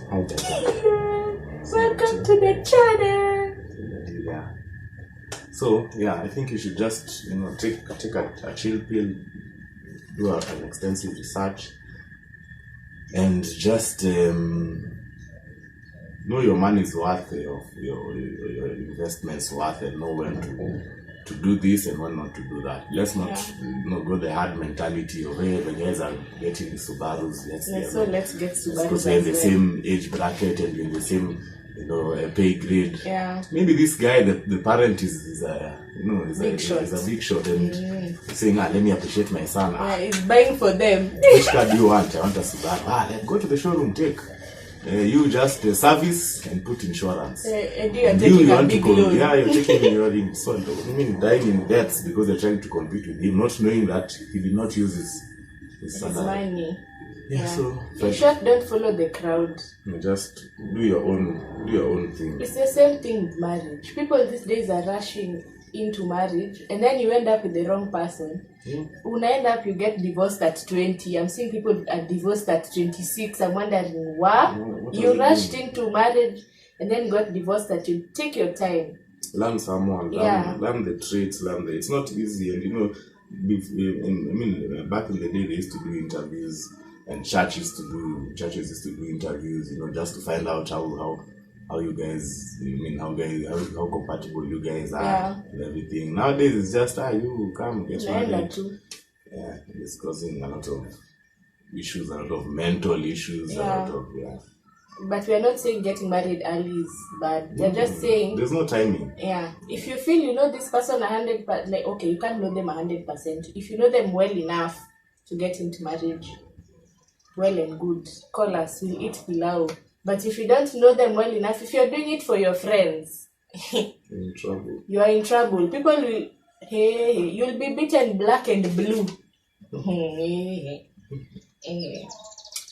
Hi, Welcome to the channel. Yeah. So I think you should just take a chill pill, do an extensive research, and just know your money's worth of your investments worth, and know when to do this and when not to do that. Let's not go the hard mentality of, hey, the guys are getting the Subarus. Let's get Subarus because they're in the same age bracket and in the same pay grade. Yeah. Maybe this guy, the parent is a big shot and saying, let me appreciate my son. He's buying for them. Which car do you want? I want a Subaru. Let's go to the showroom, take. You just service and put insurance. And you're taking a big loan. Yeah, you're taking dying in debts because you're trying to compete with him, not knowing that he did not use his money. Yeah, so in short, don't follow the crowd. Just do your own thing. It's the same thing with marriage. People these days are rushing into marriage, and then you end up with the wrong person. When I end up, you get divorced at 20. I'm seeing people are divorced at 26. I'm wondering, what you rushed into marriage and then got divorced at you. Take your time. Learn someone. Learn the traits. It's not easy, and back in the day they used to do interviews, and churches used to do interviews. Just to find out how you guys, how compatible you guys are and everything. Nowadays it's just you come get married. It's causing a lot of issues, a lot of mental issues, a lot of But we are not saying getting married early is bad. We're just saying there's no timing. If you feel you know this person 100%, okay, you can't know them 100%. If you know them well enough to get into marriage, well and good. Call us, we'll eat pilau. But if you don't know them well enough, if you're doing it for your friends, in trouble. You are in trouble. People will, you'll be beaten black and blue.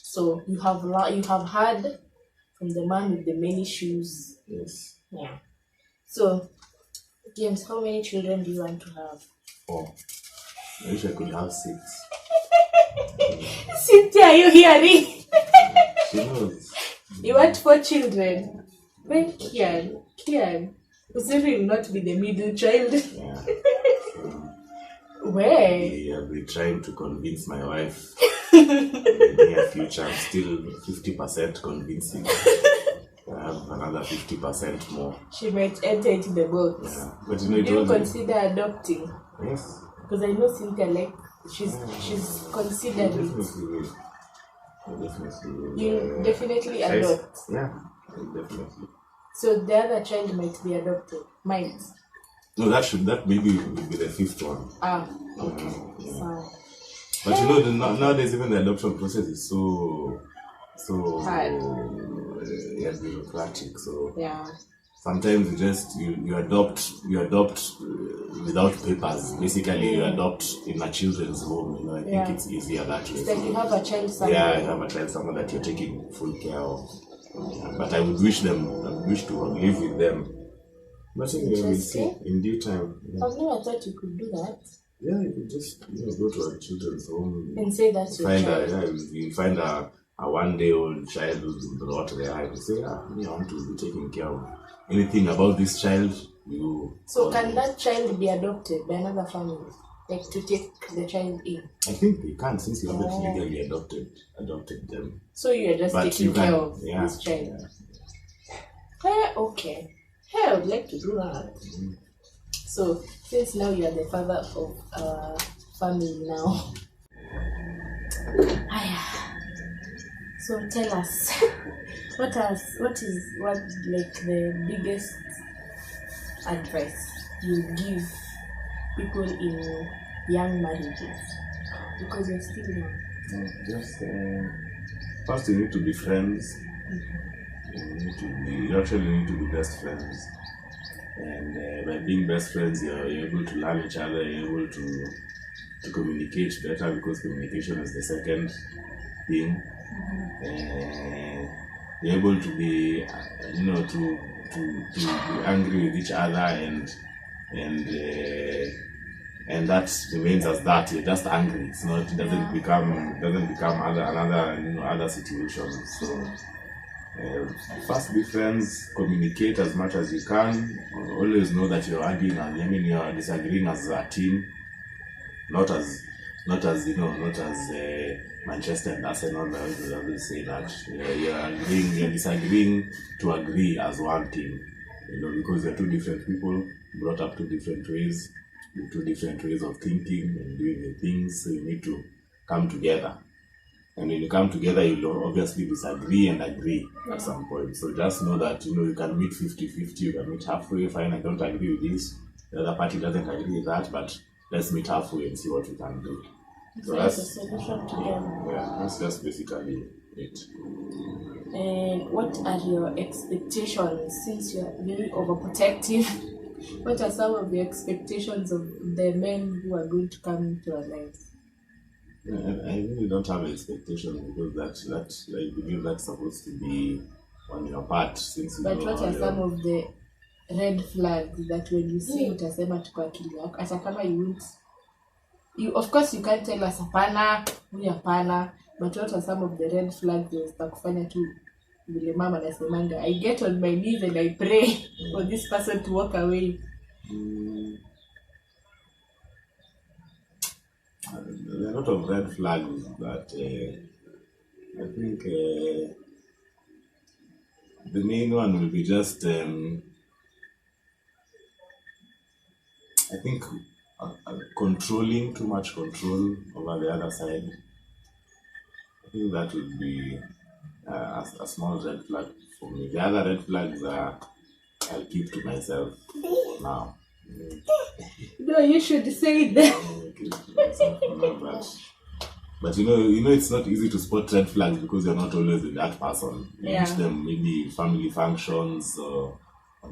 So you have heard from the man with the many shoes. Yes. Yeah. So, James, how many children do you want to have? 4. I wish I could have 6. Cynthia, are you hearing? She knows. You want 4 children? Well, Kian, Uzuri will not be the middle child. Yeah. Where? I've been trying to convince my wife in the near future. I'm still 50% convincing. I have another 50% more. She might enter into the box. Yeah. But do you consider adopting? Yes. Because I know Cynthia, she's considering. I definitely will. You definitely adopt. Yeah, definitely. So the other child might be adopted. Might. No, that maybe will be the 5th one. Okay. But nowadays even the adoption process is so hard. Bureaucratic. So sometimes you adopt without papers. Basically, you adopt in a children's home. I think it's easier that way. It's like you have a child somewhere. Yeah, you have a child somewhere that you're taking full care of. But I would wish to live with them. But anyway, we'll see in due time. I've never thought you could do that. Yeah, you could just go to a children's home and say that's your child. You find a 1-day-old child who's brought there. I could say, I want to be taking care of anything about this child. So can that child be adopted by another family? Like to take the child in? I think they can, since you haven't legally adopted them. So you're just taking care of this child. Okay. I would like to do that. So since now you are the father of our family now. So tell us, what the biggest advice you give people in young marriages? Because you're still young. First you need to be friends. You actually need to be best friends. And by being best friends, you're able to learn each other, you're able to communicate better, because communication is the second thing. You're able to be, to be angry with each other, and that remains as that. You're just angry. It's not. It doesn't become other situations. So First be friends, communicate as much as you can. Always know that you're arguing and you're disagreeing as a team, not as Manchester and Arsenal. I always say that you're disagreeing to agree as one team. Because you're two different people, brought up two different ways, with two different ways of thinking and doing the things. So you need to come together. And when you come together, you'll obviously disagree and agree at some point. So just know that, you can meet 50-50, you can meet halfway. Fine, I don't agree with this. The other party doesn't agree with that, but let's meet halfway and see what we can do. So that's a solution together. Yeah, that's just basically it. And what are your expectations, since you're very overprotective? What are some of the expectations of the men who are going to come into our lives? I really don't have expectations, because that I believe that's supposed to be on your part. But what are some of the red flags that when you see utasema tuko akili yako, hata kama of course you can't tell us hapana, huyu hapana, but what are some of the red flags that kufanya tu vile mama nasemanga, I get on my knees and I pray for this person to walk away? There are a lot of red flags, but I think the main one will be just I think controlling, too much control over the other side. I think that would be a small red flag for me. The other red flags are I'll keep to myself now. No, you should say that. But it's not easy to spot red flags because you're not always with that person. You meet them maybe family functions or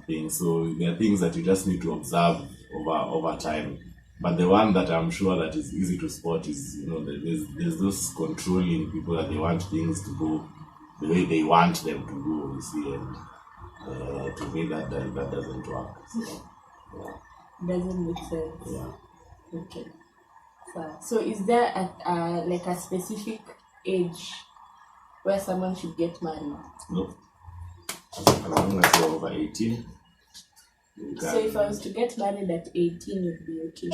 things. So there are things that you just need to observe over time. But the one that I'm sure that is easy to spot is, there's those controlling people that they want things to go the way they want them to go, you see, and to me that doesn't work. So, doesn't make sense. Yeah. Okay. So is there a specific age where someone should get married? No. As long as you're over 18. So if I was to get married at 18, you'd be okay?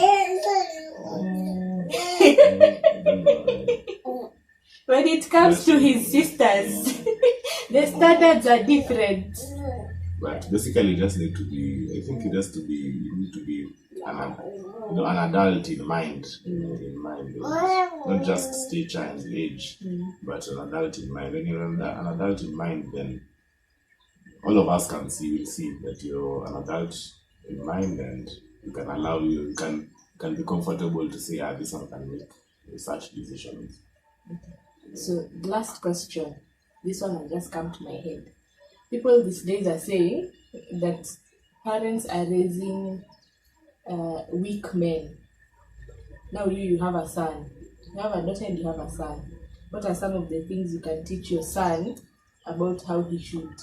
When it comes to his sisters, the standards are different. But basically, you need to be an adult in mind, not just stature and age, but an adult in mind. When you're an adult in mind, then all of us will see that you're an adult in mind, and you can be comfortable to say, this one can make such decisions. Okay. So the last question, this one will just come to my head. People these days are saying that parents are raising weak men. Now you have a son, you have a daughter and you have a son. What are some of the things you can teach your son about how he should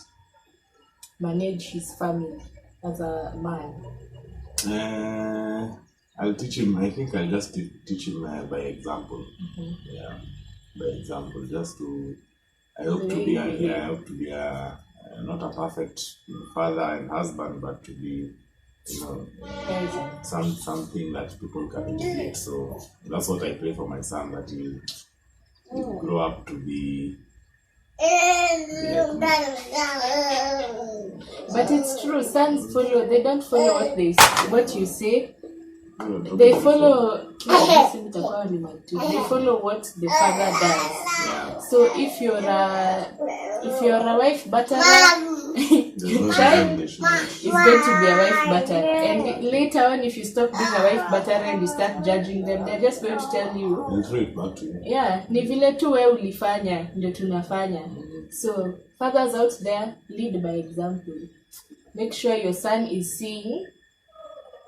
manage his family as a man? I'll teach him. I think I'll just teach him by example. Mm-hmm. Yeah, by example, just to. I hope to be not a perfect father and husband, but to be, something that people can imitate. So that's what I pray for my son, that he will grow up to be. But it's true, sons follow. They don't follow what you say. They follow. They follow what the father does. Yeah. So if you're a wife batterer, your child is going to be a wife batterer. And later on, if you stop being a wife batterer and you start judging them, they're just going to tell you. They'll throw it back to you. Yeah, ni vile tu wewe ulifanya ndio tunafanya. So fathers out there, lead by example. Make sure your son is seeing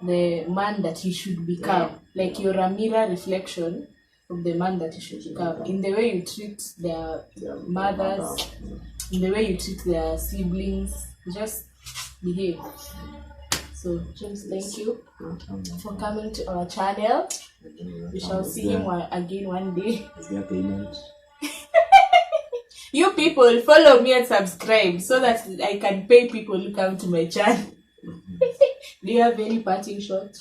the man that he should become. Like you're a mirror reflection of the man that he should become. In the way you treat their mothers, in the way you treat their siblings, just behave. So James, thank you for coming to our channel. We shall see him again one day. Is there payment? You people follow me and subscribe so that I can pay people who come to my channel. Do you have any parting shot?